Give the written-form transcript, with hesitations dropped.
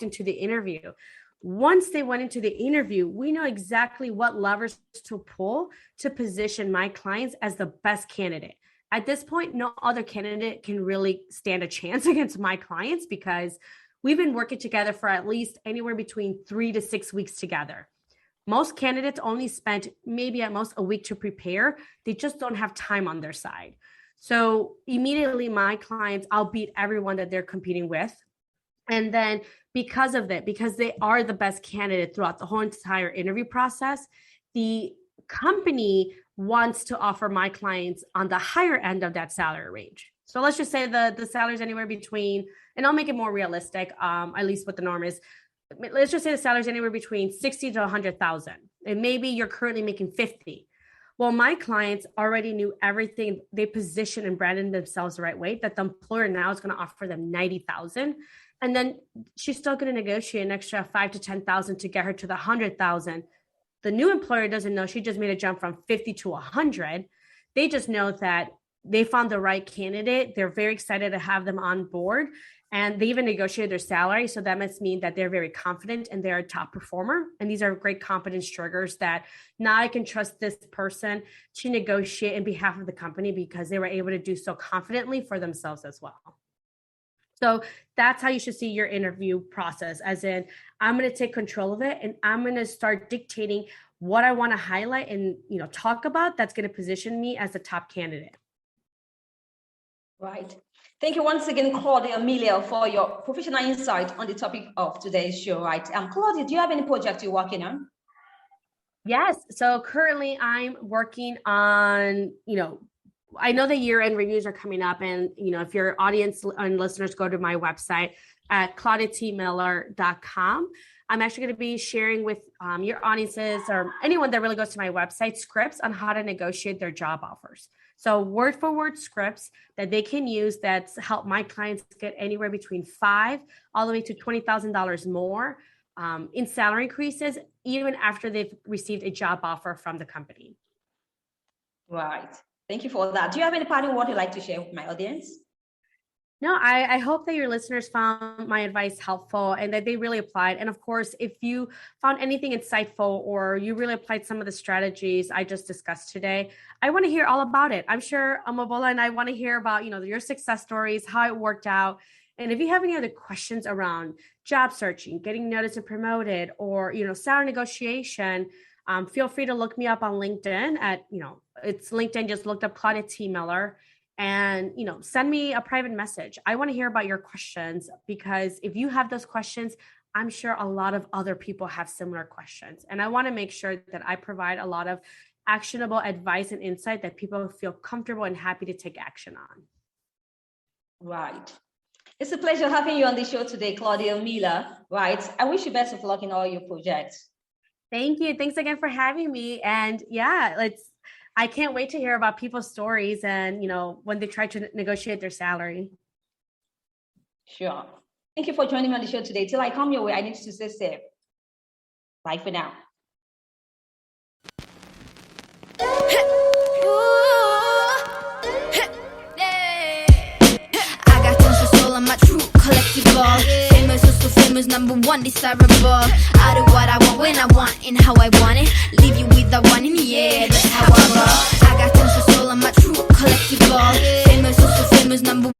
walked into the interview. Once they went into the interview, we know exactly what levers to pull to position my clients as the best candidate. At this point, no other candidate can really stand a chance against my clients because we've been working together for at least anywhere between 3 to 6 weeks together. Most candidates only spent maybe at most a week to prepare. They just don't have time on their side. So immediately my clients, I'll beat everyone that they're competing with. And then because of that, because they are the best candidate throughout the whole entire interview process, the company wants to offer my clients on the higher end of that salary range. So let's just say the salary is anywhere between, and I'll make it more realistic, at least what the norm is. Let's just say the salary is anywhere between 60 to 100,000. And maybe you're currently making 50. Well, my clients already knew everything. They positioned and branded themselves the right way that the employer now is going to offer them 90,000. And then she's still going to negotiate an extra 5 to 10,000 to get her to the 100,000. The new employer doesn't know she just made a jump from 50 to 100. They just know that they found the right candidate. They're very excited to have them on board, and they even negotiated their salary. So that must mean that they're very confident and they're a top performer. And these are great confidence triggers that now I can trust this person to negotiate in behalf of the company because they were able to do so confidently for themselves as well. So that's how you should see your interview process, as in I'm going to take control of it and I'm going to start dictating what I want to highlight and talk about that's going to position me as a top candidate. Right. Thank you once again, Claudia Miller, for your professional insight on the topic of today's show. Right. Claudia, do you have any project you're working on? Yes. So currently I'm working on, I know the year-end reviews are coming up, and if your audience and listeners go to my website at claudiatmiller.com, I'm actually going to be sharing with your audiences or anyone that really goes to my website scripts on how to negotiate their job offers. So word for word scripts that they can use that help my clients get anywhere between $5,000 all the way to $20,000 more in salary increases, even after they've received a job offer from the company. Right. Thank you for that. Do you have any parting word you'd like to share with my audience? No, I hope that your listeners found my advice helpful and that they really applied. And of course, if you found anything insightful or you really applied some of the strategies I just discussed today, I want to hear all about it. I'm sure Amabola and I want to hear about, your success stories, how it worked out. And if you have any other questions around job searching, getting noticed and promoted, or, salary negotiation, feel free to look me up on LinkedIn at, it's LinkedIn, just looked up Claudia T Miller. And, send me a private message. I want to hear about your questions, because if you have those questions, I'm sure a lot of other people have similar questions. And I want to make sure that I provide a lot of actionable advice and insight that people feel comfortable and happy to take action on. Right. It's a pleasure having you on the show today, Claudia Miller. Right. I wish you best of luck in all your projects. Thank you. Thanks again for having me. And I can't wait to hear about people's stories and, when they try to negotiate their salary. Sure. Thank you for joining me on the show today. Till I come your way, I need to stay safe. Bye for now. I got tons of soul on my true collectible. Famous, also famous, #1 desirable. I do what I want when I want and how I want it. Leave you with the one in the air, that's how I roll. I got tons of soul on my true collectible. Famous, also famous, #1.